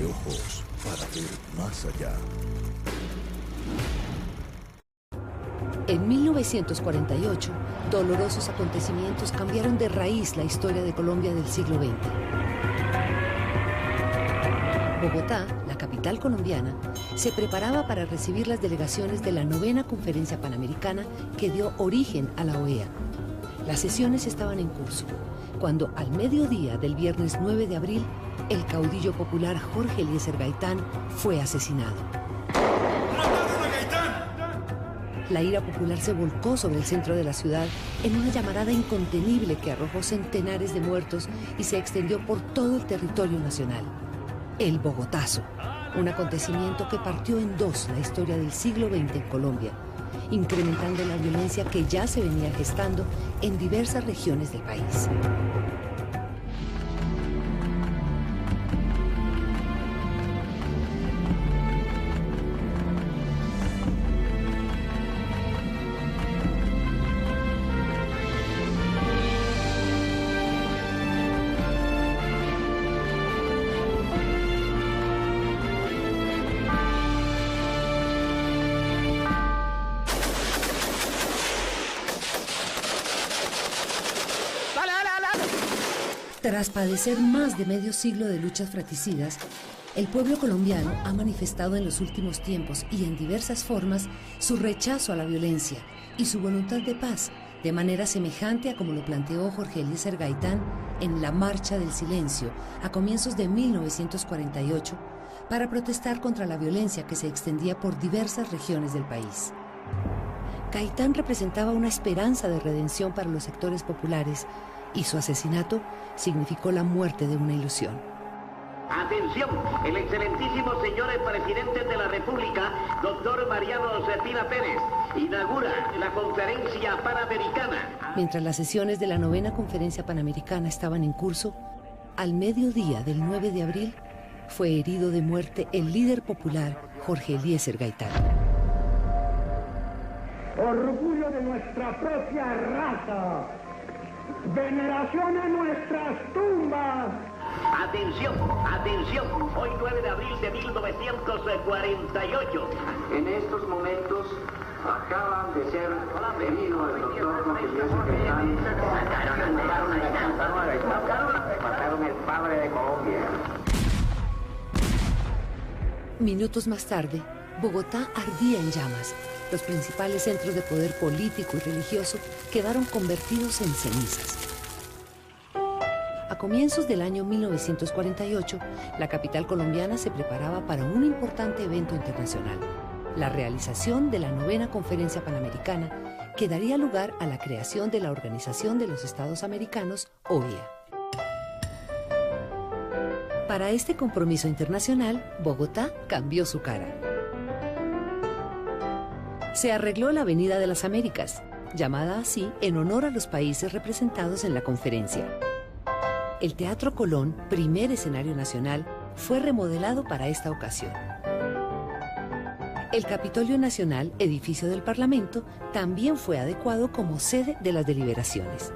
ojos para ver más allá. En 1948, dolorosos acontecimientos cambiaron de raíz la historia de Colombia del siglo XX. Bogotá, la capital colombiana, se preparaba para recibir las delegaciones de la novena Conferencia Panamericana que dio origen a la OEA. Las sesiones estaban en curso, cuando al mediodía del viernes 9 de abril, el caudillo popular Jorge Eliezer Gaitán fue asesinado. La ira popular se volcó sobre el centro de la ciudad en una llamarada incontenible que arrojó centenares de muertos y se extendió por todo el territorio nacional. El Bogotazo, un acontecimiento que partió en dos la historia del siglo XX en Colombia, incrementando la violencia que ya se venía gestando en diversas regiones del país. Tras padecer más de medio siglo de luchas fratricidas, el pueblo colombiano ha manifestado en los últimos tiempos y en diversas formas su rechazo a la violencia y su voluntad de paz, de manera semejante a como lo planteó Jorge Eliezer Gaitán en la Marcha del Silencio a comienzos de 1948 para protestar contra la violencia que se extendía por diversas regiones del país. Gaitán representaba una esperanza de redención para los sectores populares y su asesinato significó la muerte de una ilusión. Atención, el excelentísimo señor presidente de la República, doctor Mariano Cepina Pérez, inaugura la Conferencia Panamericana. Mientras las sesiones de la novena Conferencia Panamericana estaban en curso, al mediodía del 9 de abril fue herido de muerte el líder popular Jorge Eliezer Gaitán. Orgullo de nuestra propia raza. Veneración a nuestras tumbas. Atención, atención, hoy 9 de abril de 1948. En estos momentos acaban de ser heridos el doctor Jorge Eliezer Gaitán. Mataron el padre de Colombia. Minutos más tarde, Bogotá ardía en llamas. Los principales centros de poder político y religioso quedaron convertidos en cenizas. A comienzos del año 1948, la capital colombiana se preparaba para un importante evento internacional, la realización de la novena Conferencia Panamericana, que daría lugar a la creación de la Organización de los Estados Americanos, OEA. Para este compromiso internacional, Bogotá cambió su cara. Se arregló la Avenida de las Américas, llamada así en honor a los países representados en la conferencia. El Teatro Colón, primer escenario nacional, fue remodelado para esta ocasión. El Capitolio Nacional, edificio del Parlamento, también fue adecuado como sede de las deliberaciones.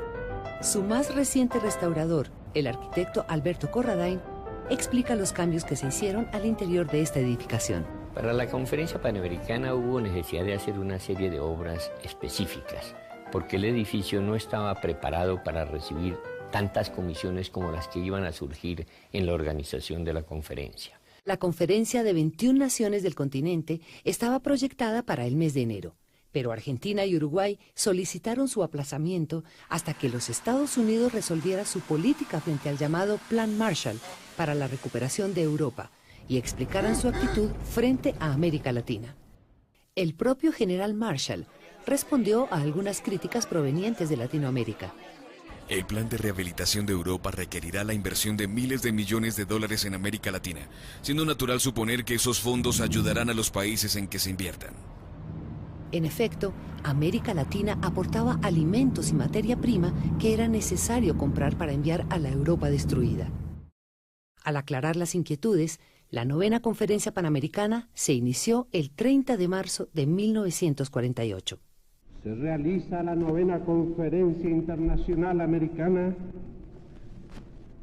Su más reciente restaurador, el arquitecto Alberto Corradain, explica los cambios que se hicieron al interior de esta edificación. Para la Conferencia Panamericana hubo necesidad de hacer una serie de obras específicas, porque el edificio no estaba preparado para recibir tantas comisiones como las que iban a surgir en la organización de la conferencia. La conferencia de 21 naciones del continente estaba proyectada para el mes de enero, pero Argentina y Uruguay solicitaron su aplazamiento hasta que los Estados Unidos resolviera su política frente al llamado Plan Marshall para la recuperación de Europa y explicaran su actitud frente a América Latina. El propio general Marshall respondió a algunas críticas provenientes de Latinoamérica. El plan de rehabilitación de Europa requerirá la inversión de miles de millones de dólares en América Latina, siendo natural suponer que esos fondos ayudarán a los países en que se inviertan. En efecto, América Latina aportaba alimentos y materia prima que era necesario comprar para enviar a la Europa destruida. Al aclarar las inquietudes, la novena Conferencia Panamericana se inició el 30 de marzo de 1948. Se realiza la novena Conferencia Internacional Americana,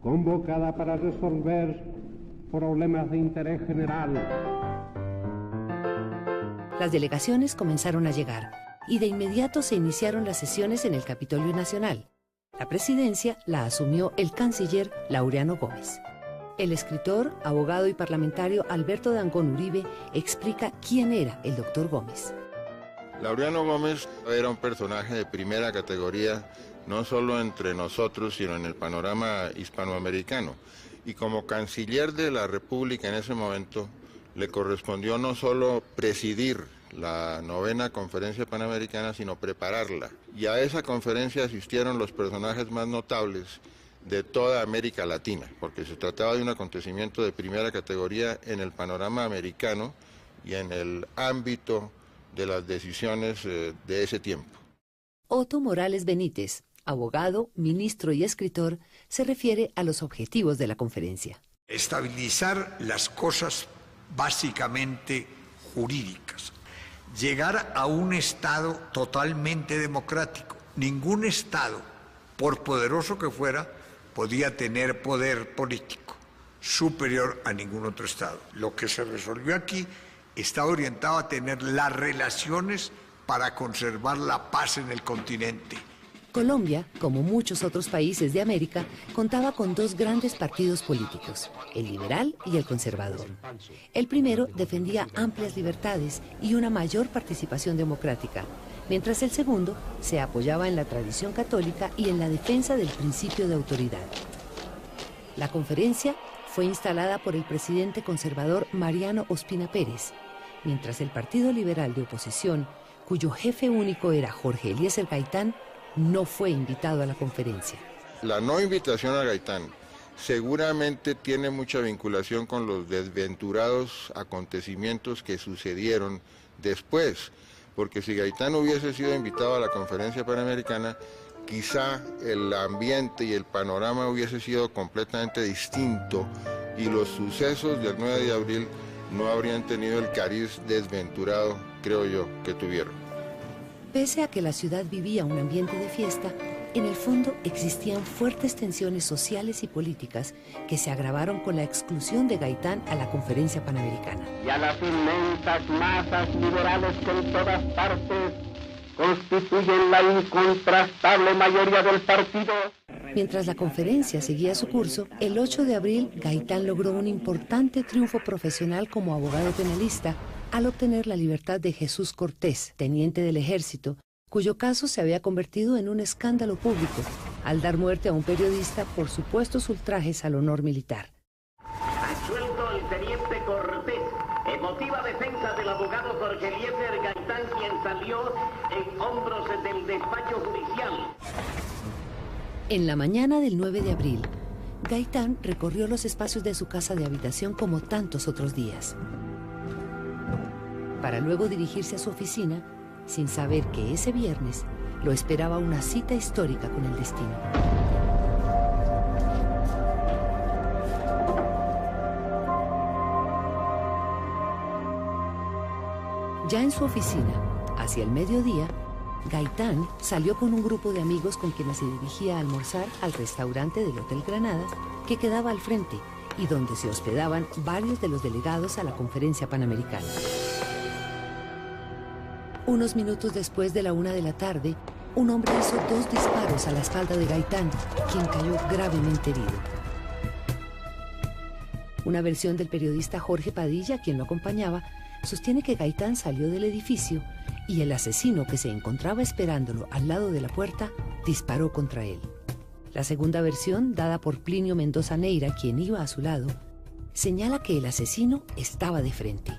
convocada para resolver problemas de interés general. Las delegaciones comenzaron a llegar y de inmediato se iniciaron las sesiones en el Capitolio Nacional. La presidencia la asumió el canciller Laureano Gómez. El escritor, abogado y parlamentario Alberto Dangond Uribe explica quién era el doctor Gómez. Laureano Gómez era un personaje de primera categoría, no solo entre nosotros, sino en el panorama hispanoamericano. Y como canciller de la República en ese momento, le correspondió no solo presidir la 9ª Conferencia Panamericana, sino prepararla. Y a esa conferencia asistieron los personajes más notables de toda América Latina, porque se trataba de un acontecimiento de primera categoría en el panorama americano y en el ámbito de las decisiones de ese tiempo. Otto Morales Benítez, abogado, ministro y escritor, se refiere a los objetivos de la conferencia. Estabilizar las cosas básicamente jurídicas. Llegar a un Estado totalmente democrático. Ningún Estado, por poderoso que fuera, podía tener poder político superior a ningún otro Estado. Lo que se resolvió aquí está orientado a tener las relaciones para conservar la paz en el continente. Colombia, como muchos otros países de América, contaba con dos grandes partidos políticos, el liberal y el conservador. El primero defendía amplias libertades y una mayor participación democrática, mientras el segundo se apoyaba en la tradición católica y en la defensa del principio de autoridad. La conferencia fue instalada por el presidente conservador Mariano Ospina Pérez, mientras el Partido Liberal de oposición, cuyo jefe único era Jorge Eliezer Gaitán, no fue invitado a la conferencia. La no invitación a Gaitán seguramente tiene mucha vinculación con los desventurados acontecimientos que sucedieron después, porque si Gaitán hubiese sido invitado a la Conferencia Panamericana, quizá el ambiente y el panorama hubiese sido completamente distinto y los sucesos del 9 de abril no habrían tenido el cariz desventurado, creo yo, que tuvieron. Pese a que la ciudad vivía un ambiente de fiesta, en el fondo existían fuertes tensiones sociales y políticas que se agravaron con la exclusión de Gaitán a la Conferencia Panamericana. Y a las inmensas masas liberales que en todas partes constituyen la incontrastable mayoría del partido. Mientras la conferencia seguía su curso, el 8 de abril Gaitán logró un importante triunfo profesional como abogado penalista al obtener la libertad de Jesús Cortés, teniente del ejército, cuyo caso se había convertido en un escándalo público al dar muerte a un periodista por supuestos ultrajes al honor militar. Absuelto el teniente Cortés, emotiva defensa del abogado Jorge Eliezer Gaitán, quien salió en hombros del despacho judicial. En la mañana del 9 de abril, Gaitán recorrió los espacios de su casa de habitación como tantos otros días, para luego dirigirse a su oficina, sin saber que ese viernes lo esperaba una cita histórica con el destino. Ya en su oficina, hacia el mediodía, Gaitán salió con un grupo de amigos con quienes se dirigía a almorzar al restaurante del Hotel Granada, que quedaba al frente y donde se hospedaban varios de los delegados a la Conferencia Panamericana. Unos minutos después de la 1 de la tarde, un hombre hizo 2 disparos a la espalda de Gaitán, quien cayó gravemente herido. Una versión del periodista Jorge Padilla, quien lo acompañaba, sostiene que Gaitán salió del edificio y el asesino que se encontraba esperándolo al lado de la puerta disparó contra él. La segunda versión, dada por Plinio Mendoza Neira, quien iba a su lado, señala que el asesino estaba de frente.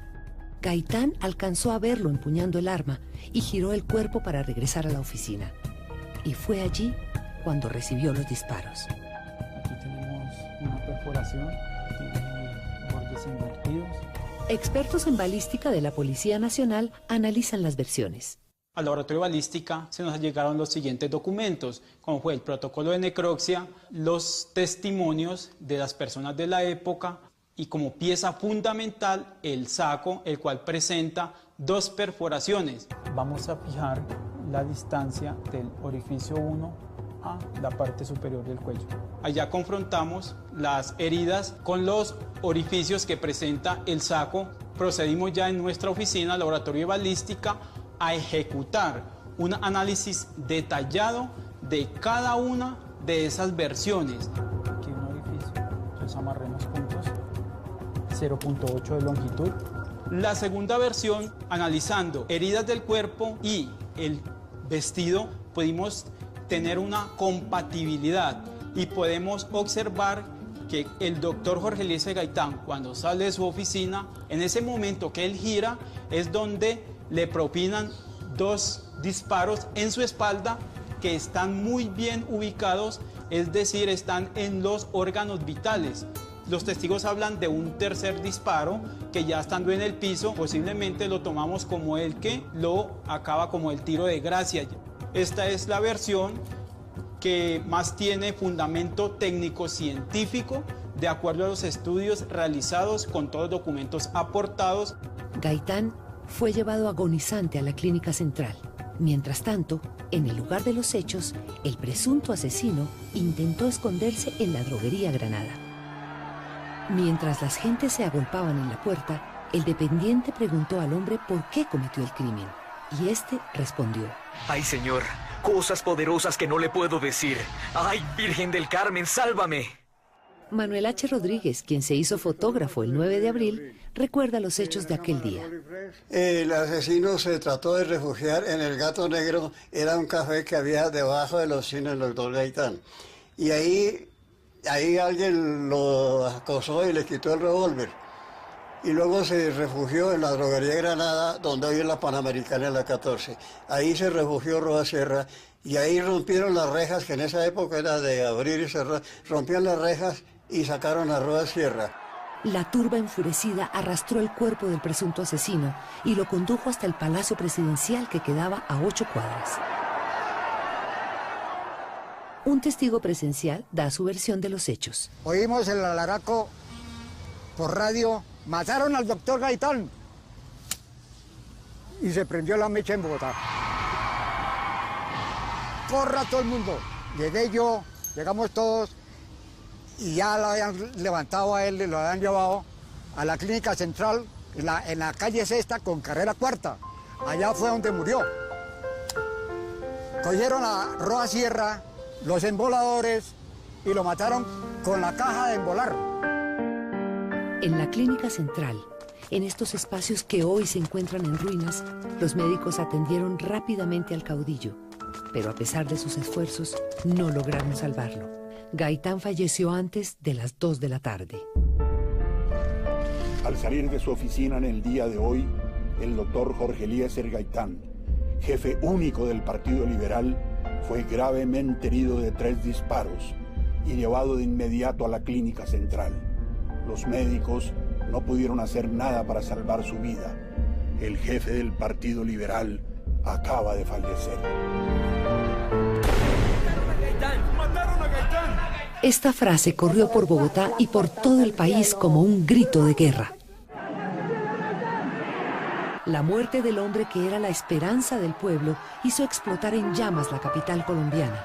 Gaitán alcanzó a verlo empuñando el arma y giró el cuerpo para regresar a la oficina. Y fue allí cuando recibió los disparos. Aquí tenemos una perforación, tiene bordes invertidos. Expertos en balística de la Policía Nacional analizan las versiones. Al laboratorio de balística se nos llegaron los siguientes documentos, como fue el protocolo de necropsia, los testimonios de las personas de la época, y como pieza fundamental el saco, el cual presenta 2 perforaciones. Vamos a fijar la distancia del orificio 1 a la parte superior del cuello. Allá confrontamos las heridas con los orificios que presenta el saco. Procedimos ya en nuestra oficina, laboratorio de balística, a ejecutar un análisis detallado de cada una de esas versiones. Aquí un orificio, entonces amarremos puntos, 0.8 de longitud. La segunda versión, analizando heridas del cuerpo y el vestido, pudimos tener una compatibilidad y podemos observar que el doctor Jorge Eliezer Gaitán, cuando sale de su oficina, en ese momento que él gira, es donde le propinan 2 disparos en su espalda que están muy bien ubicados, es decir, están en los órganos vitales. Los testigos hablan de un tercer disparo que ya estando en el piso, posiblemente lo tomamos como el que lo acaba como el tiro de gracia. Esta es la versión que más tiene fundamento técnico-científico, de acuerdo a los estudios realizados con todos los documentos aportados. Gaitán fue llevado agonizante a la clínica central. Mientras tanto, en el lugar de los hechos, el presunto asesino intentó esconderse en la droguería Granada. Mientras las gentes se agolpaban en la puerta, el dependiente preguntó al hombre por qué cometió el crimen, y este respondió: ¡Ay, señor! Cosas poderosas que no le puedo decir. ¡Ay, Virgen del Carmen, sálvame! Manuel H. Rodríguez, quien se hizo fotógrafo el 9 de abril, recuerda los hechos de aquel día. El asesino se trató de refugiar en el Gato Negro, era un café que había debajo de los cines del doctor Gaitán. Y ahí alguien lo acosó y le quitó el revólver. Y luego se refugió en la droguería Granada, donde hoy es la Panamericana en la 14. Ahí se refugió Roa Sierra y ahí rompieron las rejas, que en esa época era de abrir y cerrar. Rompieron las rejas y sacaron a Roa Sierra. La turba enfurecida arrastró el cuerpo del presunto asesino y lo condujo hasta el Palacio Presidencial, que quedaba a 8 cuadras. Un testigo presencial da su versión de los hechos. Oímos el alaraco por radio: mataron al doctor Gaitán. Y se prendió la mecha en Bogotá. Corra todo el mundo. Llegué yo, llegamos todos y ya lo habían levantado a él y lo habían llevado a la clínica central en la calle Sexta con carrera Cuarta. Allá fue donde murió. Cogieron a Roa Sierra, los emboladores, y lo mataron con la caja de embolar. En la clínica central, en estos espacios que hoy se encuentran en ruinas, los médicos atendieron rápidamente al caudillo, pero a pesar de sus esfuerzos, no lograron salvarlo. Gaitán falleció antes de las 2 de la tarde. Al salir de su oficina en el día de hoy, el doctor Jorge Eliezer Gaitán, jefe único del Partido Liberal, fue gravemente herido de 3 disparos y llevado de inmediato a la clínica central. Los médicos no pudieron hacer nada para salvar su vida. El jefe del Partido Liberal acaba de fallecer. ¡Mataron a Gaitán! Esta frase corrió por Bogotá y por todo el país como un grito de guerra. La muerte del hombre que era la esperanza del pueblo hizo explotar en llamas la capital colombiana.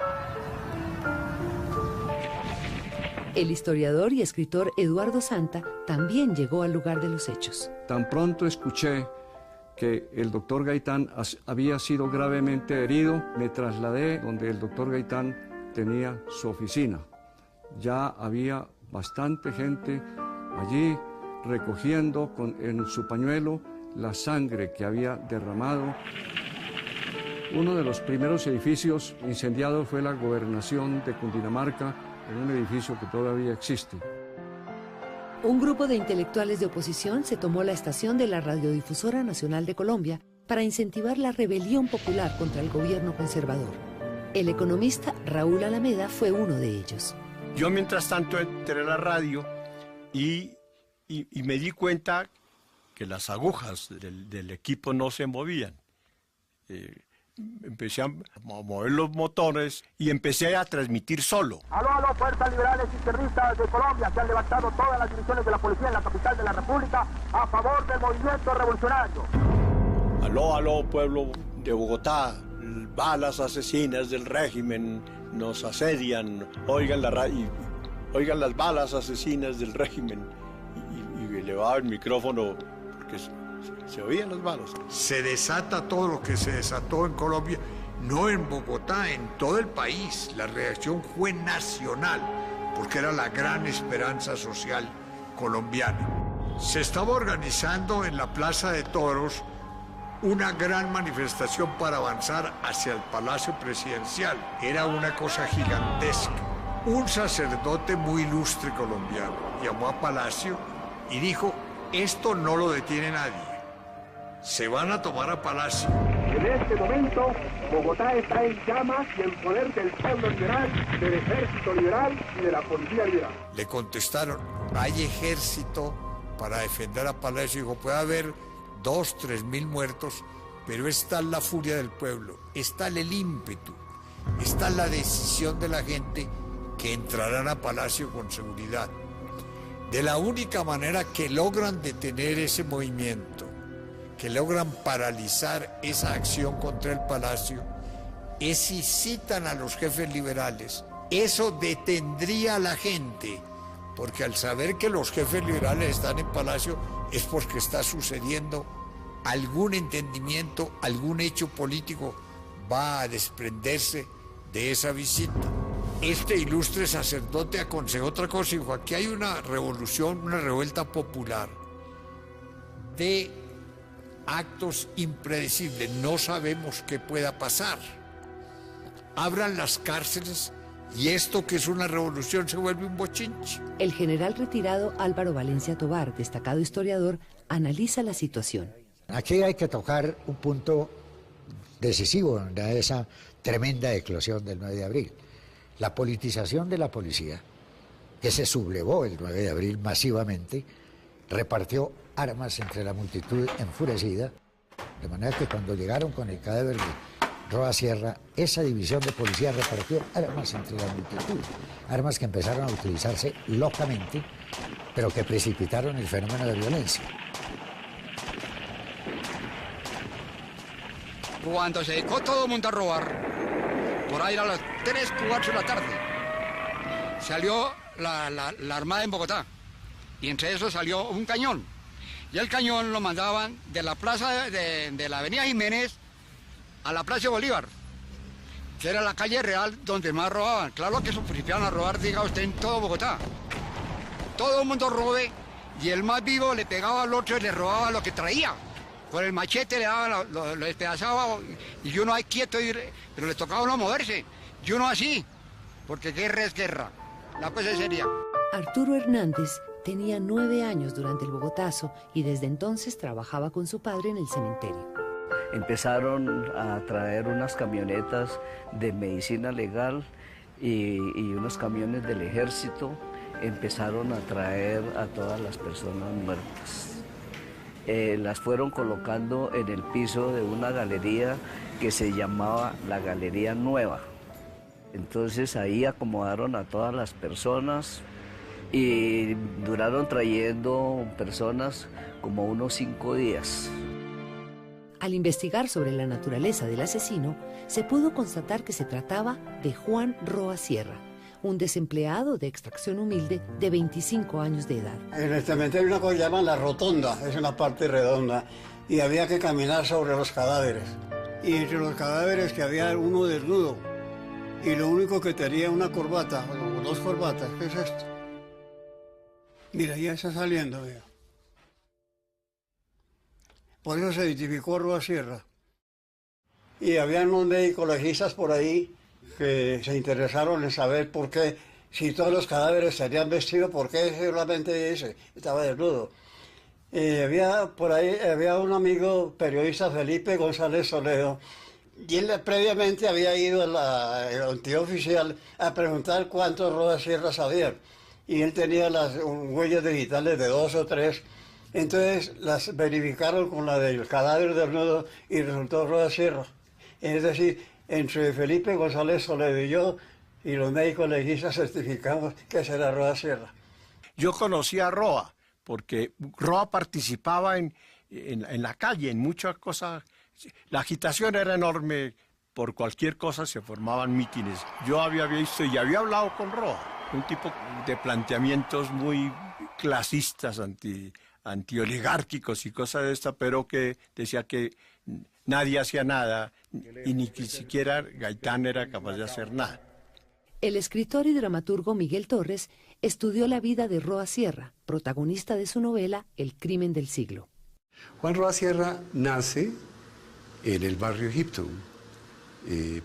El historiador y escritor Eduardo Santa también llegó al lugar de los hechos. Tan pronto escuché que el doctor Gaitán había sido gravemente herido, me trasladé donde el doctor Gaitán tenía su oficina. Ya había bastante gente allí recogiendo en su pañuelo la sangre que había derramado. Uno de los primeros edificios incendiados fue la gobernación de Cundinamarca, en un edificio que todavía existe. Un grupo de intelectuales de oposición se tomó la estación de la Radiodifusora Nacional de Colombia para incentivar la rebelión popular contra el gobierno conservador. El economista Raúl Alameda fue uno de ellos. Yo mientras tanto entré a la radio y me di cuenta que las agujas del equipo no se movían. Empecé a mover los motores y empecé a transmitir solo. Aló, aló, fuerzas liberales izquierdistas de Colombia, se han levantado todas las divisiones de la policía en la capital de la República a favor del movimiento revolucionario. Aló, aló, pueblo de Bogotá, balas asesinas del régimen nos asedian, oigan la radio, oigan las balas asesinas del régimen, y elevaba el micrófono porque se oían las balas. Se desata todo lo que se desató en Colombia, no en Bogotá, en todo el país. La reacción fue nacional, porque era la gran esperanza social colombiana. Se estaba organizando en la Plaza de Toros una gran manifestación para avanzar hacia el Palacio Presidencial. Era una cosa gigantesca. Un sacerdote muy ilustre colombiano llamó a Palacio y dijo, esto no lo detiene nadie. Se van a tomar a Palacio. En este momento, Bogotá está en llamas y en poder del pueblo liberal, del ejército liberal y de la policía liberal. Le contestaron, hay ejército para defender a Palacio. Dijo, puede haber 2.000, 3.000 muertos, pero está la furia del pueblo, está el ímpetu, está la decisión de la gente que entrarán a Palacio con seguridad. De la única manera que logran detener ese movimiento, que logran paralizar esa acción contra el Palacio, es si citan a los jefes liberales. Eso detendría a la gente, porque al saber que los jefes liberales están en Palacio es porque está sucediendo algún entendimiento, algún hecho político va a desprenderse de esa visita. Este ilustre sacerdote aconsejó otra cosa y dijo, aquí hay una revolución, una revuelta popular de actos impredecibles, no sabemos qué pueda pasar. Abran las cárceles y esto que es una revolución se vuelve un bochinche. El general retirado Álvaro Valencia Tovar, destacado historiador, analiza la situación. Aquí hay que tocar un punto decisivo de esa tremenda eclosión del 9 de abril. La politización de la policía, que se sublevó el 9 de abril masivamente, repartió armas entre la multitud enfurecida, de manera que cuando llegaron con el cadáver de Roa Sierra, esa división de policía repartió armas entre la multitud, armas que empezaron a utilizarse locamente, pero que precipitaron el fenómeno de violencia. Cuando se dedicó todo el mundo a robar, por ahí a las 3, 4 de la tarde, salió la Armada en Bogotá, y entre eso salió un cañón. Y el cañón lo mandaban de la plaza de la Avenida Jiménez a la Plaza Bolívar, que era la calle real donde más robaban. Claro que se principiaban a robar, diga usted, en todo Bogotá. Todo el mundo robe, y el más vivo le pegaba al otro y le robaba lo que traía. Con el machete le daban, lo despedazaba, y uno ahí quieto, pero le tocaba a uno moverse. Y uno así, porque guerra es guerra. La cosa es seria. Arturo Hernández tenía 9 años durante el Bogotazo y desde entonces trabajaba con su padre en el cementerio. Empezaron a traer unas camionetas de medicina legal y unos camiones del ejército. Empezaron a traer a todas las personas muertas. Las fueron colocando en el piso de una galería que se llamaba la Galería Nueva. Entonces ahí acomodaron a todas las personas y duraron trayendo personas como unos 5 días. Al investigar sobre la naturaleza del asesino, se pudo constatar que se trataba de Juan Roa Sierra, un desempleado de extracción humilde de 25 años de edad. En el cementerio hay una cosa que llaman la rotonda, es una parte redonda, y había que caminar sobre los cadáveres. Y entre los cadáveres que había uno desnudo, y lo único que tenía una corbata, o 2 corbatas. ¿Qué es esto? Mira, ya está saliendo, mira. Por eso se identificó a Roa Sierra. Y había unos médicos legistas por ahí que se interesaron en saber por qué, si todos los cadáveres tenían vestido, por qué solamente ese estaba desnudo. Por ahí había un amigo periodista, Felipe González Toledo, y él previamente había ido a el antioficial a preguntar cuántos Roa Sierra sabían. Y él tenía las huellas digitales de 2 o 3. Entonces las verificaron con la del cadáver desnudo y resultó Roa Sierra. Es decir, entre Felipe González Toledo y yo y los médicos legistas certificamos que será Roa Sierra. Yo conocí a Roa porque Roa participaba en la calle, en muchas cosas. La agitación era enorme por cualquier cosa se formaban mítines. Yo había visto y había hablado con Roa, un tipo de planteamientos muy clasistas, antioligárquicos y cosas de esta, pero que decía que nadie hacía nada y ni siquiera Gaitán era capaz de hacer nada. El escritor y dramaturgo Miguel Torres estudió la vida de Roa Sierra, protagonista de su novela El crimen del siglo. Juan Roa Sierra nace en el barrio Egipto,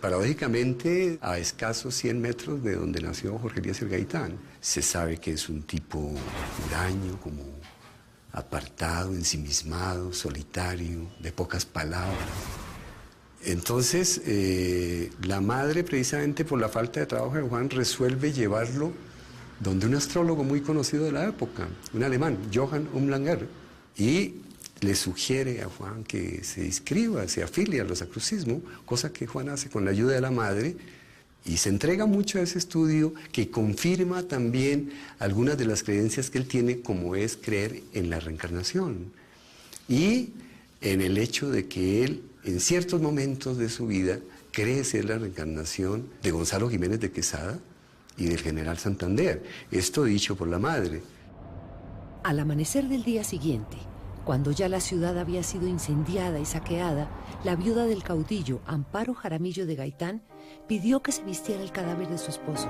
paradójicamente a escasos 100 metros de donde nació Jorge Eliezer Gaitán. Se sabe que es un tipo huraño, como apartado, ensimismado, solitario, de pocas palabras. Entonces, la madre, precisamente por la falta de trabajo de Juan, resuelve llevarlo donde un astrólogo muy conocido de la época, un alemán, Johann Umlanger, y le sugiere a Juan que se inscriba, se afilie al rosacrucismo, cosa que Juan hace con la ayuda de la madre, y se entrega mucho a ese estudio que confirma también algunas de las creencias que él tiene, como es creer en la reencarnación y en el hecho de que él, en ciertos momentos de su vida, cree ser la reencarnación de Gonzalo Jiménez de Quesada y del general Santander. Esto dicho por la madre. Al amanecer del día siguiente, cuando ya la ciudad había sido incendiada y saqueada, la viuda del caudillo, Amparo Jaramillo de Gaitán, pidió que se vistiera el cadáver de su esposo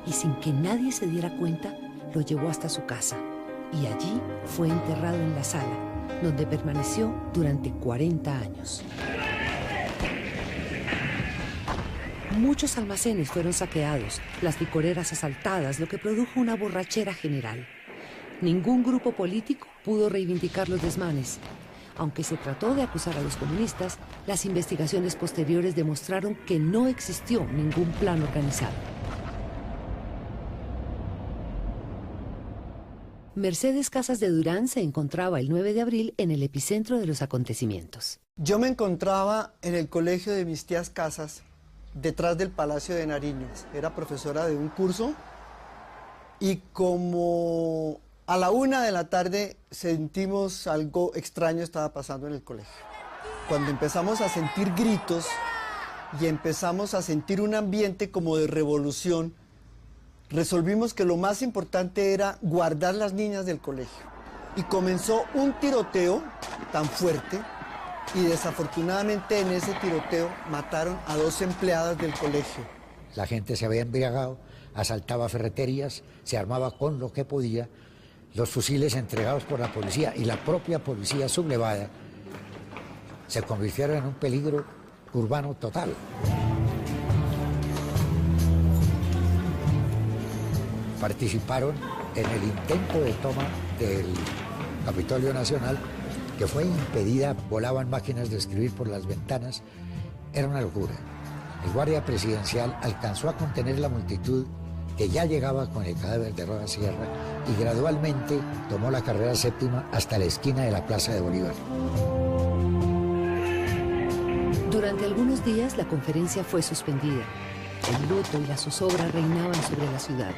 y sin que nadie se diera cuenta, lo llevó hasta su casa y allí fue enterrado en la sala, donde permaneció durante 40 años. Muchos almacenes fueron saqueados, las licoreras asaltadas, lo que produjo una borrachera general. Ningún grupo político pudo reivindicar los desmanes. Aunque se trató de acusar a los comunistas, las investigaciones posteriores demostraron que no existió ningún plan organizado. Mercedes Casas de Durán se encontraba el 9 de abril en el epicentro de los acontecimientos. Yo me encontraba en el colegio de mis tías Casas, detrás del Palacio de Nariño. Era profesora de un curso y como a la 1 de la tarde sentimos algo extraño estaba pasando en el colegio. Cuando empezamos a sentir gritos y empezamos a sentir un ambiente como de revolución, resolvimos que lo más importante era guardar las niñas del colegio. Y comenzó un tiroteo tan fuerte y desafortunadamente en ese tiroteo mataron a 2 empleadas del colegio. La gente se había embriagado, asaltaba ferreterías, se armaba con lo que podía. Los fusiles entregados por la policía y la propia policía sublevada se convirtieron en un peligro urbano total. Participaron en el intento de toma del Capitolio Nacional, que fue impedida, volaban máquinas de escribir por las ventanas, era una locura. El guardia presidencial alcanzó a contener la multitud que ya llegaba con el cadáver de Roa Sierra y gradualmente tomó la carrera 7ª hasta la esquina de la Plaza de Bolívar. Durante algunos días la conferencia fue suspendida. El luto y la zozobra reinaban sobre la ciudad.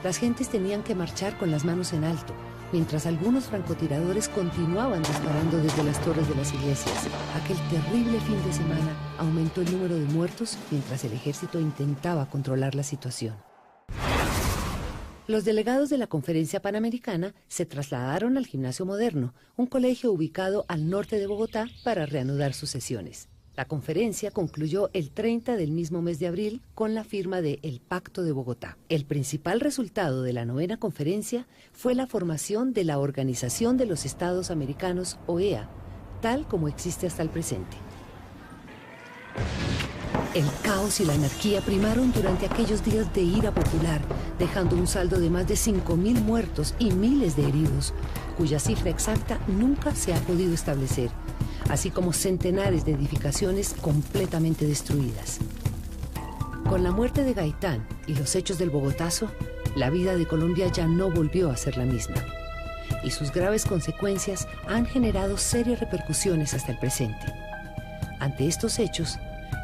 Las gentes tenían que marchar con las manos en alto, mientras algunos francotiradores continuaban disparando desde las torres de las iglesias. Aquel terrible fin de semana aumentó el número de muertos mientras el ejército intentaba controlar la situación. Los delegados de la Conferencia Panamericana se trasladaron al Gimnasio Moderno, un colegio ubicado al norte de Bogotá, para reanudar sus sesiones. La conferencia concluyó el 30 del mismo mes de abril con la firma de El Pacto de Bogotá. El principal resultado de la 9ª conferencia fue la formación de la Organización de los Estados Americanos, OEA, tal como existe hasta el presente. El caos y la anarquía primaron durante aquellos días de ira popular, dejando un saldo de más de 5.000 muertos y miles de heridos, cuya cifra exacta nunca se ha podido establecer, así como centenares de edificaciones completamente destruidas. Con la muerte de Gaitán y los hechos del Bogotazo, la vida de Colombia ya no volvió a ser la misma, y sus graves consecuencias han generado serias repercusiones hasta el presente. Ante estos hechos,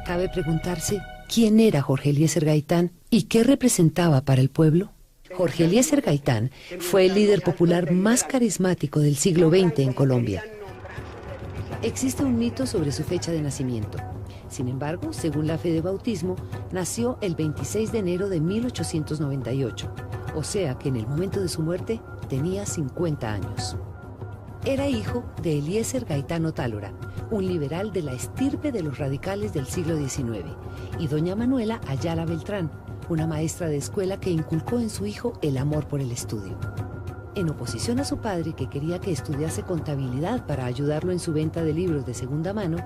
cabe preguntarse quién era Jorge Eliezer Gaitán y qué representaba para el pueblo. Jorge Eliezer Gaitán fue el líder popular más carismático del siglo XX en Colombia. Existe un mito sobre su fecha de nacimiento. Sin embargo, según la fe de bautismo, nació el 26 de enero de 1898, o sea que en el momento de su muerte tenía 50 años. Era hijo de Eliezer Gaitán Otálora, un liberal de la estirpe de los radicales del siglo XIX, y doña Manuela Ayala Beltrán, una maestra de escuela que inculcó en su hijo el amor por el estudio. En oposición a su padre, que quería que estudiase contabilidad para ayudarlo en su venta de libros de segunda mano,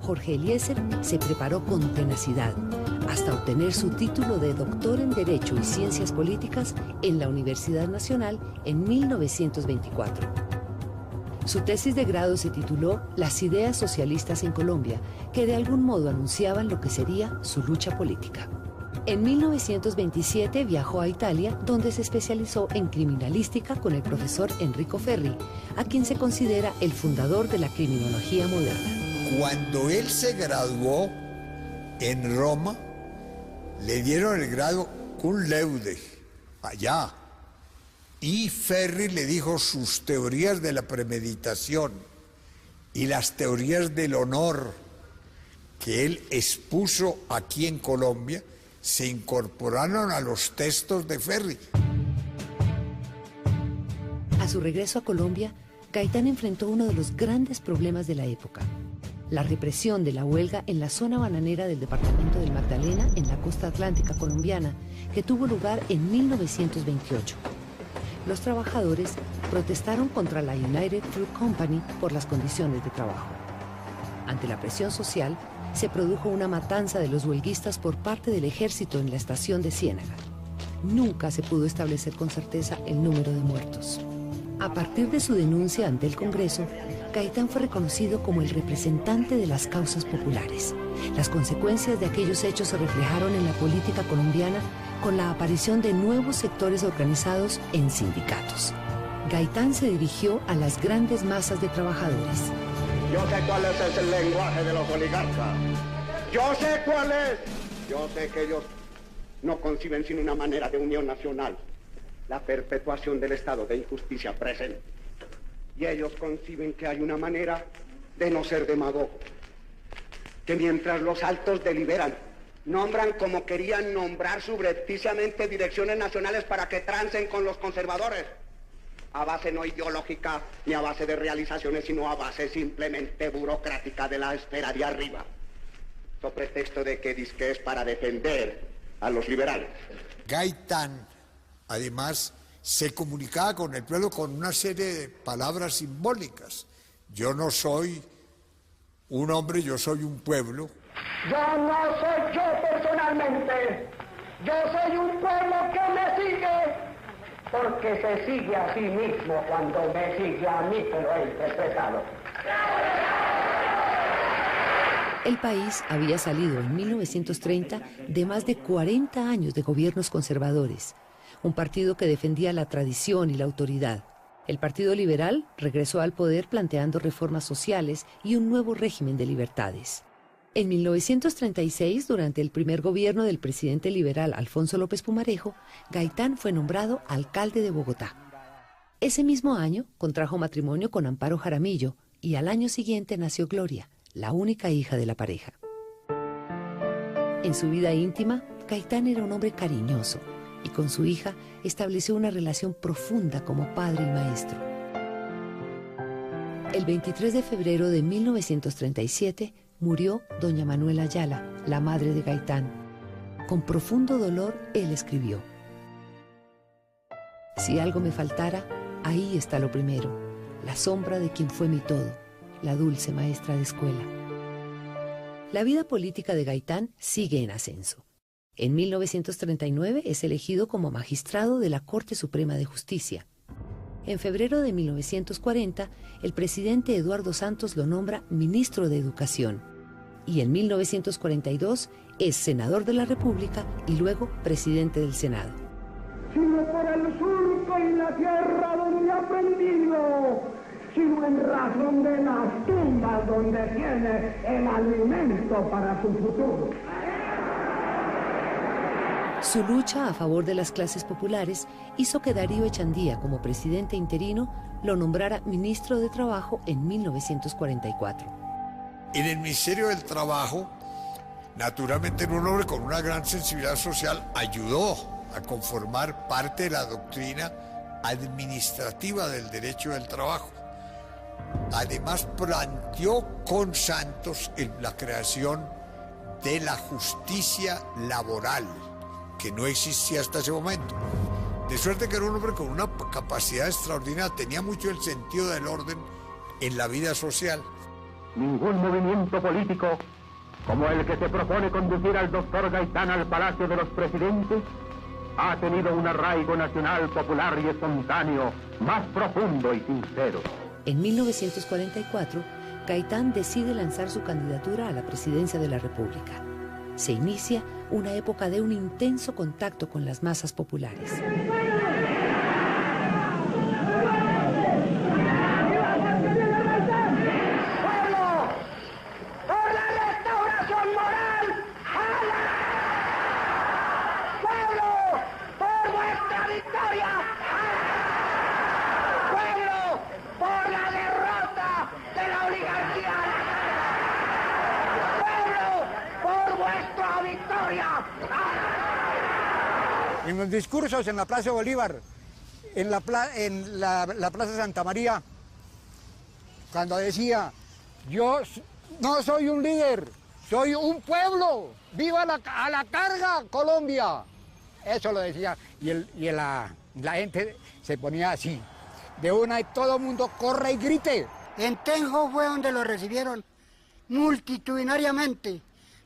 Jorge Eliezer se preparó con tenacidad hasta obtener su título de doctor en Derecho y Ciencias Políticas en la Universidad Nacional en 1924. Su tesis de grado se tituló Las ideas socialistas en Colombia, que de algún modo anunciaban lo que sería su lucha política. En 1927 viajó a Italia, donde se especializó en criminalística con el profesor Enrico Ferri, a quien se considera el fundador de la criminología moderna. Cuando él se graduó en Roma, le dieron el grado cum laude, allá. Y Ferri le dijo sus teorías de la premeditación y las teorías del honor que él expuso aquí en Colombia se incorporaron a los textos de Ferri. A su regreso a Colombia, Gaitán enfrentó uno de los grandes problemas de la época: la represión de la huelga en la zona bananera del departamento del Magdalena, en la costa atlántica colombiana, que tuvo lugar en 1928. Los trabajadores protestaron contra la United Fruit Company por las condiciones de trabajo. Ante la presión social, se produjo una matanza de los huelguistas por parte del ejército en la estación de Ciénaga. Nunca se pudo establecer con certeza el número de muertos. A partir de su denuncia ante el Congreso, Gaitán fue reconocido como el representante de las causas populares. Las consecuencias de aquellos hechos se reflejaron en la política colombiana con la aparición de nuevos sectores organizados en sindicatos. Gaitán se dirigió a las grandes masas de trabajadores. Yo sé cuál es el lenguaje de los oligarcas. Yo sé cuál es. Yo sé que ellos no conciben sino una manera de unión nacional, la perpetuación del estado de injusticia presente. Y ellos conciben que hay una manera de no ser demagogo, que mientras los altos deliberan, nombran como querían nombrar subrepticiamente direcciones nacionales para que trancen con los conservadores, a base no ideológica ni a base de realizaciones, sino a base simplemente burocrática de la esfera de arriba, sobre pretexto de que dizque es para defender a los liberales. Gaitán, además, se comunicaba con el pueblo con una serie de palabras simbólicas. Yo no soy un hombre, yo soy un pueblo. Yo no soy yo personalmente, yo soy un pueblo que me sigue, porque se sigue a sí mismo cuando me sigue a mí, que lo he interpretado. El país había salido en 1930 de más de 40 años de gobiernos conservadores, un partido que defendía la tradición y la autoridad. El Partido Liberal regresó al poder planteando reformas sociales y un nuevo régimen de libertades. En 1936, durante el primer gobierno del presidente liberal Alfonso López Pumarejo, Gaitán fue nombrado alcalde de Bogotá. Ese mismo año contrajo matrimonio con Amparo Jaramillo y al año siguiente nació Gloria, la única hija de la pareja. En su vida íntima, Gaitán era un hombre cariñoso y con su hija estableció una relación profunda como padre y maestro. El 23 de febrero de 1937 murió doña Manuela Ayala, la madre de Gaitán. Con profundo dolor, él escribió: si algo me faltara, ahí está lo primero, la sombra de quien fue mi todo, la dulce maestra de escuela. La vida política de Gaitán sigue en ascenso. En 1939 es elegido como magistrado de la Corte Suprema de Justicia. En febrero de 1940, el presidente Eduardo Santos lo nombra ministro de Educación. Y en 1942 es senador de la República y luego presidente del Senado. Sino por el surco y la tierra donde ha aprendido, sino en razón de las tumbas donde tiene el alimento para su futuro. Su lucha a favor de las clases populares hizo que Darío Echandía, como presidente interino, lo nombrara ministro de Trabajo en 1944. En el Ministerio del Trabajo Naturalmente, un hombre con una gran sensibilidad social ayudó a conformar parte de la doctrina administrativa del derecho del trabajo. Además, planteó con Santos la creación de la justicia laboral, que no existía hasta ese momento. De suerte que era un hombre con una capacidad extraordinaria, tenía mucho el sentido del orden en la vida social. Ningún movimiento político como el que se propone conducir al doctor Gaitán al Palacio de los Presidentes ha tenido un arraigo nacional, popular y espontáneo más profundo y sincero. En 1944, Gaitán decide lanzar su candidatura a la presidencia de la República. Se inicia una época de un intenso contacto con las masas populares. En los discursos en la Plaza Bolívar, en la Plaza Santa María, cuando decía, yo no soy un líder, soy un pueblo, ¡viva a la carga Colombia! Eso lo decía, y la gente se ponía así, de una y todo el mundo corre y grite. En Tenjo fue donde lo recibieron multitudinariamente,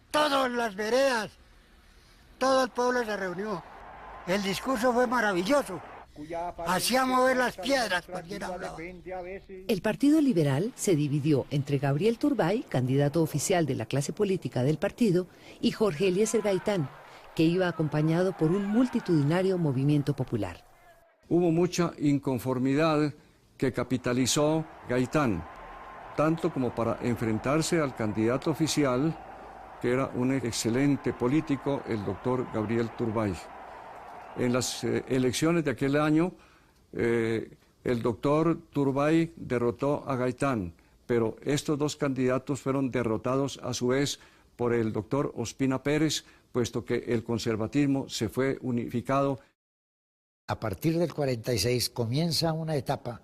todas las veredas, todo el pueblo se reunió. El discurso fue maravilloso, hacía mover las piedras cuando él hablaba. El Partido Liberal se dividió entre Gabriel Turbay, candidato oficial de la clase política del partido, y Jorge Eliezer Gaitán, que iba acompañado por un multitudinario movimiento popular. Hubo mucha inconformidad que capitalizó Gaitán, tanto como para enfrentarse al candidato oficial, que era un excelente político, el doctor Gabriel Turbay. En las elecciones de aquel año, el doctor Turbay derrotó a Gaitán, pero estos dos candidatos fueron derrotados a su vez por el doctor Ospina Pérez, puesto que el conservatismo se fue unificado. A partir del 46 comienza una etapa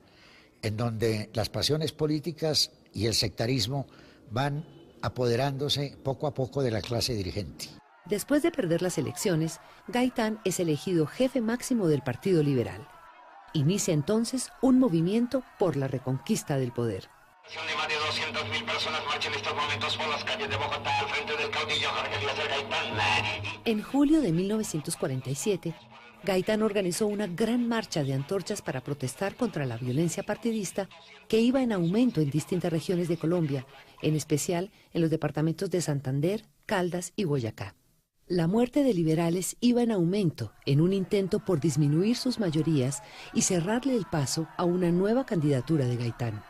en donde las pasiones políticas y el sectarismo van apoderándose poco a poco de la clase dirigente. Después de perder las elecciones, Gaitán es elegido jefe máximo del Partido Liberal. Inicia entonces un movimiento por la reconquista del poder. Más de 200.000 personas marchan en estos momentos por las calles de Bogotá al frente del caudillo Jorge Eliezer Gaitán. En julio de 1947, Gaitán organizó una gran marcha de antorchas para protestar contra la violencia partidista que iba en aumento en distintas regiones de Colombia, en especial en los departamentos de Santander, Caldas y Boyacá. La muerte de liberales iba en aumento en un intento por disminuir sus mayorías y cerrarle el paso a una nueva candidatura de Gaitán.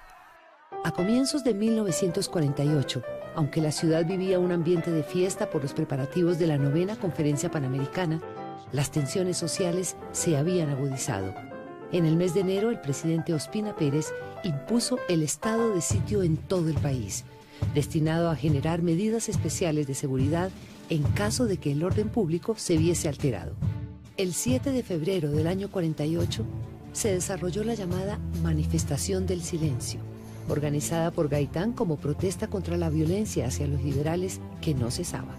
A comienzos de 1948, aunque la ciudad vivía un ambiente de fiesta por los preparativos de la 9ª Conferencia Panamericana, las tensiones sociales se habían agudizado. En el mes de enero, el presidente Ospina Pérez impuso el estado de sitio en todo el país, destinado a generar medidas especiales de seguridad en caso de que el orden público se viese alterado. El 7 de febrero del año 48 se desarrolló la llamada Manifestación del Silencio, organizada por Gaitán como protesta contra la violencia hacia los liberales que no cesaba.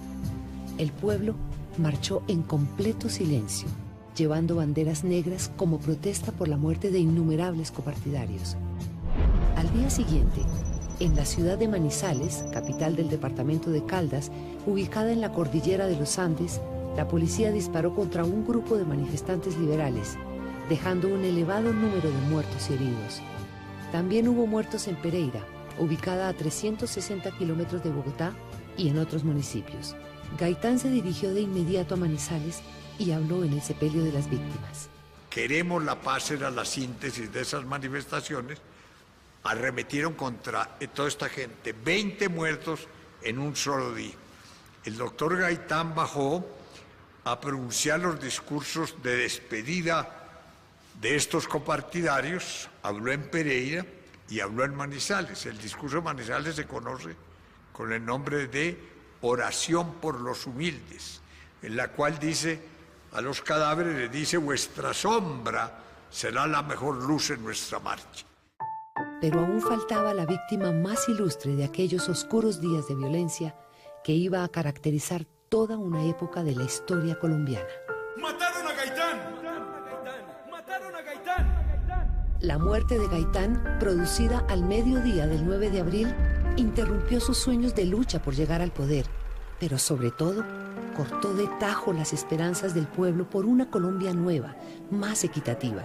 El pueblo marchó en completo silencio, llevando banderas negras como protesta por la muerte de innumerables copartidarios. Al día siguiente, en la ciudad de Manizales, capital del departamento de Caldas, ubicada en la cordillera de los Andes, la policía disparó contra un grupo de manifestantes liberales, dejando un elevado número de muertos y heridos. También hubo muertos en Pereira, ubicada a 360 kilómetros de Bogotá, y en otros municipios. Gaitán se dirigió de inmediato a Manizales y habló en el sepelio de las víctimas. Queremos la paz era la síntesis de esas manifestaciones. Arremetieron contra toda esta gente, 20 muertos en un solo día. El doctor Gaitán bajó a pronunciar los discursos de despedida de estos copartidarios, habló en Pereira y habló en Manizales. El discurso de Manizales se conoce con el nombre de Oración por los humildes, en la cual dice a los cadáveres, les dice: vuestra sombra será la mejor luz en nuestra marcha. Pero aún faltaba la víctima más ilustre de aquellos oscuros días de violencia que iba a caracterizar toda una época de la historia colombiana. ¡Mataron a Gaitán! ¡Mataron a Gaitán! La muerte de Gaitán, producida al mediodía del 9 de abril, interrumpió sus sueños de lucha por llegar al poder, pero sobre todo cortó de tajo las esperanzas del pueblo por una Colombia nueva, más equitativa.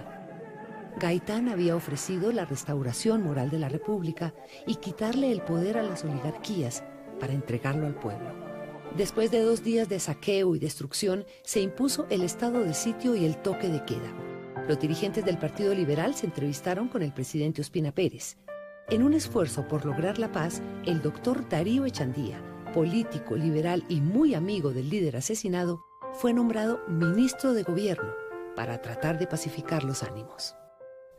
Gaitán había ofrecido la restauración moral de la República y quitarle el poder a las oligarquías para entregarlo al pueblo. Después de 2 días de saqueo y destrucción, se impuso el estado de sitio y el toque de queda. Los dirigentes del Partido Liberal se entrevistaron con el presidente Ospina Pérez. En un esfuerzo por lograr la paz, el doctor Darío Echandía, político, liberal y muy amigo del líder asesinado, fue nombrado ministro de Gobierno para tratar de pacificar los ánimos.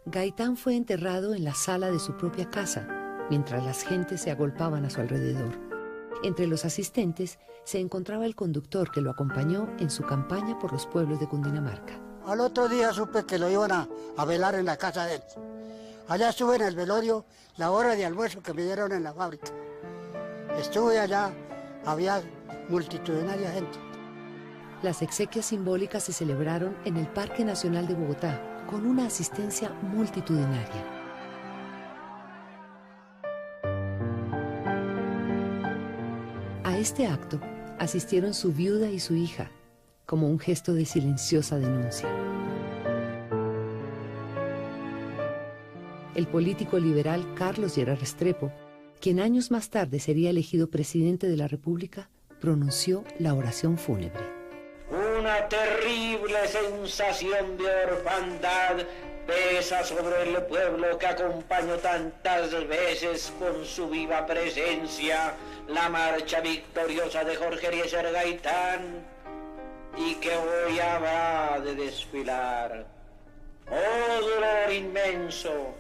Gaitán fue enterrado en la sala de su propia casa, mientras las gentes se agolpaban a su alrededor. Entre los asistentes se encontraba el conductor que lo acompañó en su campaña por los pueblos de Cundinamarca. Al otro día supe que lo iban a velar en la casa de él. Allá estuve en el velorio, la hora de almuerzo que me dieron en la fábrica. Estuve allá, había multitudinaria gente. Las exequias simbólicas se celebraron en el Parque Nacional de Bogotá, con una asistencia multitudinaria. A este acto asistieron su viuda y su hija, como un gesto de silenciosa denuncia. El político liberal Carlos Lleras Restrepo, quien años más tarde sería elegido presidente de la República, pronunció la oración fúnebre. Una terrible sensación de orfandad pesa sobre el pueblo que acompañó tantas veces con su viva presencia la marcha victoriosa de Jorge Eliezer Gaitán y que hoy habrá de desfilar. Oh dolor inmenso,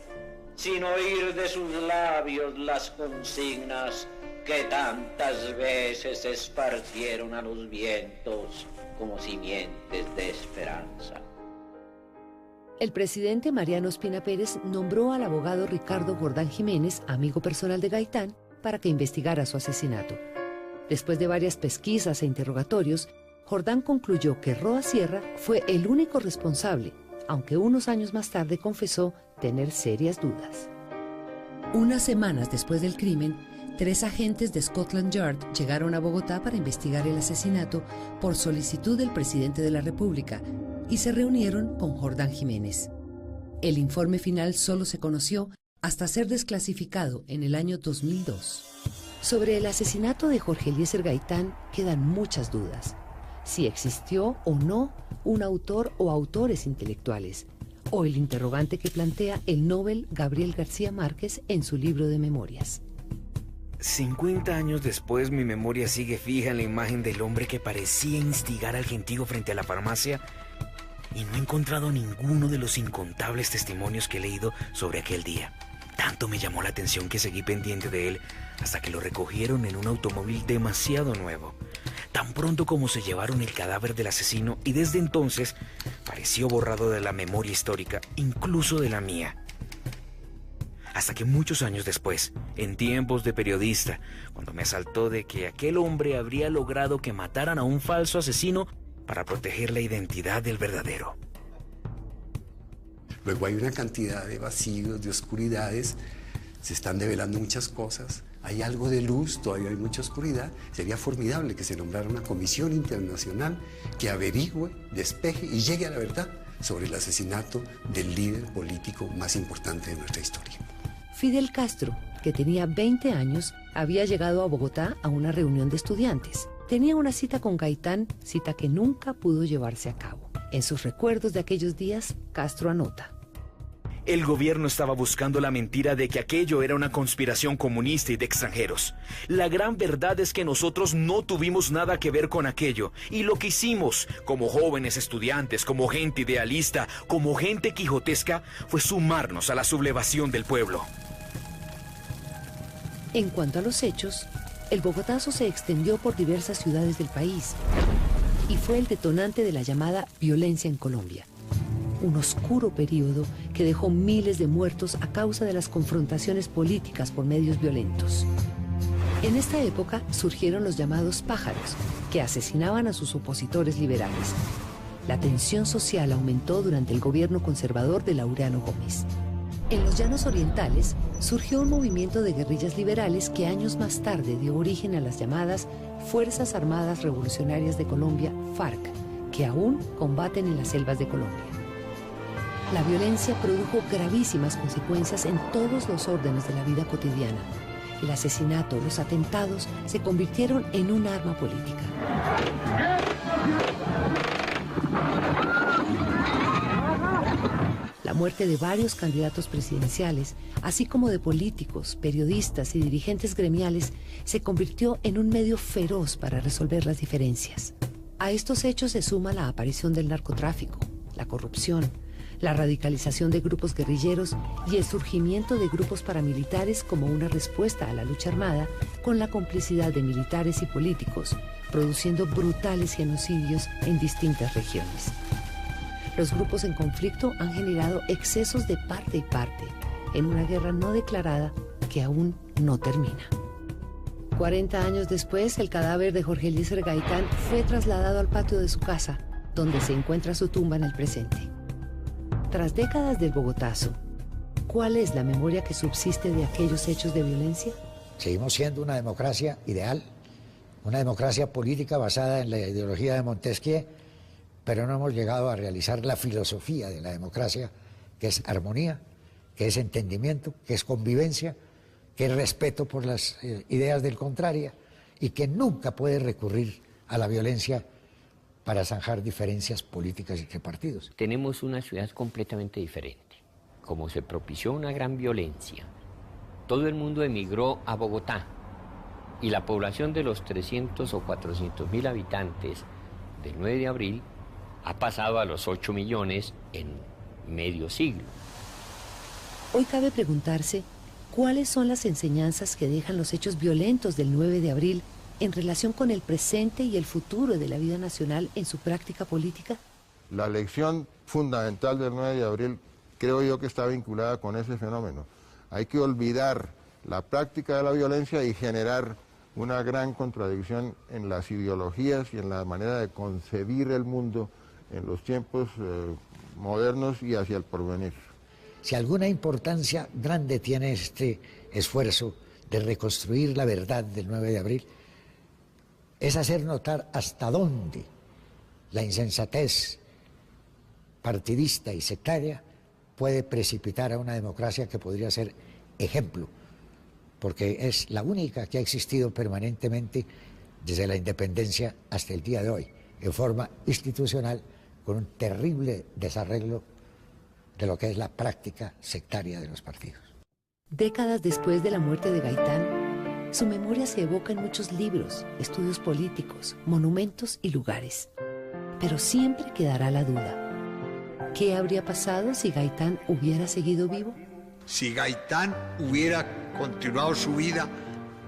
sin oír de sus labios las consignas que tantas veces esparcieron a los vientos como simientes de esperanza. El presidente Mariano Ospina Pérez nombró al abogado Ricardo Jordán Jiménez, amigo personal de Gaitán, para que investigara su asesinato. Después de varias pesquisas e interrogatorios, Jordán concluyó que Roa Sierra fue el único responsable, aunque unos años más tarde confesó tener serias dudas. Unas semanas después del crimen, 3 agentes de Scotland Yard llegaron a Bogotá para investigar el asesinato por solicitud del presidente de la República y se reunieron con Jordán Jiménez. El informe final solo se conoció hasta ser desclasificado en el año 2002. Sobre el asesinato de Jorge Eliezer Gaitán quedan muchas dudas. Si existió o no un autor o autores intelectuales, o el interrogante que plantea el Nobel Gabriel García Márquez en su libro de memorias. 50 años después, mi memoria sigue fija en la imagen del hombre que parecía instigar al gentío frente a la farmacia y no he encontrado ninguno de los incontables testimonios que he leído sobre aquel día. Tanto me llamó la atención que seguí pendiente de él hasta que lo recogieron en un automóvil demasiado nuevo. Tan pronto como se llevaron el cadáver del asesino y desde entonces pareció borrado de la memoria histórica, incluso de la mía. Hasta que muchos años después, en tiempos de periodista, cuando me asaltó de que aquel hombre habría logrado que mataran a un falso asesino para proteger la identidad del verdadero. Luego hay una cantidad de vacíos, de oscuridades, se están develando muchas cosas, hay algo de luz, todavía hay mucha oscuridad. Sería formidable que se nombrara una comisión internacional que averigüe, despeje y llegue a la verdad sobre el asesinato del líder político más importante de nuestra historia. Fidel Castro, que tenía 20 años, había llegado a Bogotá a una reunión de estudiantes. Tenía una cita con Gaitán, cita que nunca pudo llevarse a cabo. En sus recuerdos de aquellos días, Castro anota: El gobierno estaba buscando la mentira de que aquello era una conspiración comunista y de extranjeros. La gran verdad es que nosotros no tuvimos nada que ver con aquello. Y lo que hicimos, como jóvenes estudiantes, como gente idealista, como gente quijotesca, fue sumarnos a la sublevación del pueblo. En cuanto a los hechos, el bogotazo se extendió por diversas ciudades del país y fue el detonante de la llamada violencia en Colombia. Un oscuro periodo que dejó miles de muertos a causa de las confrontaciones políticas por medios violentos. En esta época surgieron los llamados pájaros, que asesinaban a sus opositores liberales. La tensión social aumentó durante el gobierno conservador de Laureano Gómez. En los llanos orientales surgió un movimiento de guerrillas liberales que años más tarde dio origen a las llamadas Fuerzas Armadas Revolucionarias de Colombia, FARC, que aún combaten en las selvas de Colombia. La violencia produjo gravísimas consecuencias en todos los órdenes de la vida cotidiana. El asesinato, los atentados se convirtieron en un arma política. La muerte de varios candidatos presidenciales, así como de políticos, periodistas y dirigentes gremiales, se convirtió en un medio feroz para resolver las diferencias. A estos hechos se suma la aparición del narcotráfico, la corrupción, la radicalización de grupos guerrilleros y el surgimiento de grupos paramilitares como una respuesta a la lucha armada con la complicidad de militares y políticos, produciendo brutales genocidios en distintas regiones. Los grupos en conflicto han generado excesos de parte y parte en una guerra no declarada que aún no termina. 40 años después, el cadáver de Jorge Eliezer Gaitán fue trasladado al patio de su casa, donde se encuentra su tumba en el presente. Tras décadas del bogotazo, ¿cuál es la memoria que subsiste de aquellos hechos de violencia? Seguimos siendo una democracia ideal, una democracia política basada en la ideología de Montesquieu, pero no hemos llegado a realizar la filosofía de la democracia, que es armonía, que es entendimiento, que es convivencia, que es respeto por las ideas del contrario y que nunca puede recurrir a la violencia para zanjar diferencias políticas entre partidos. Tenemos una ciudad completamente diferente. Como se propició una gran violencia, todo el mundo emigró a Bogotá y la población de los 300 o 400 mil habitantes del 9 de abril ha pasado a los 8 millones en medio siglo. Hoy cabe preguntarse cuáles son las enseñanzas que dejan los hechos violentos del 9 de abril en relación con el presente y el futuro de la vida nacional en su práctica política. La lección fundamental del 9 de abril creo yo que está vinculada con ese fenómeno. Hay que olvidar la práctica de la violencia y generar una gran contradicción en las ideologías y en la manera de concebir el mundo en los tiempos modernos y hacia el porvenir. Si alguna importancia grande tiene este esfuerzo de reconstruir la verdad del 9 de abril, es hacer notar hasta dónde la insensatez partidista y sectaria puede precipitar a una democracia que podría ser ejemplo, porque es la única que ha existido permanentemente desde la independencia hasta el día de hoy, en forma institucional, con un terrible desarreglo de lo que es la práctica sectaria de los partidos. Décadas después de la muerte de Gaitán, su memoria se evoca en muchos libros, estudios políticos, monumentos y lugares. Pero siempre quedará la duda. ¿Qué habría pasado si Gaitán hubiera seguido vivo? Si Gaitán hubiera continuado su vida,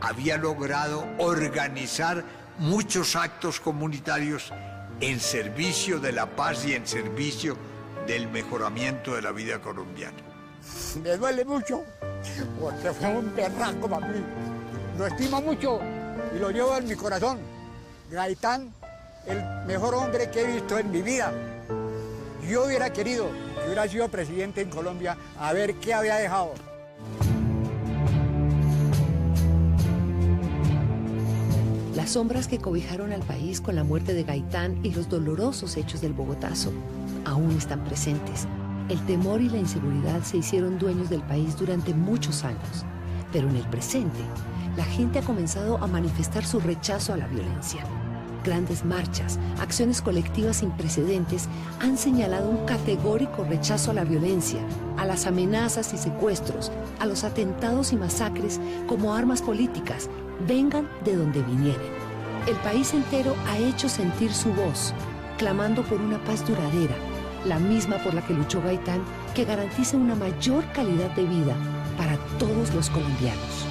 había logrado organizar muchos actos comunitarios en servicio de la paz y en servicio del mejoramiento de la vida colombiana. Me duele mucho, porque fue un berraco para mí. Lo estimo mucho y lo llevo en mi corazón. Gaitán, el mejor hombre que he visto en mi vida. Yo hubiera querido que hubiera sido presidente en Colombia, a ver qué había dejado. Las sombras que cobijaron al país con la muerte de Gaitán y los dolorosos hechos del bogotazo aún están presentes. El temor y la inseguridad se hicieron dueños del país durante muchos años, pero en el presente, la gente ha comenzado a manifestar su rechazo a la violencia. Grandes marchas, acciones colectivas sin precedentes han señalado un categórico rechazo a la violencia, a las amenazas y secuestros, a los atentados y masacres como armas políticas, vengan de donde vinieren. El país entero ha hecho sentir su voz, clamando por una paz duradera, la misma por la que luchó Gaitán, que garantice una mayor calidad de vida para todos los colombianos.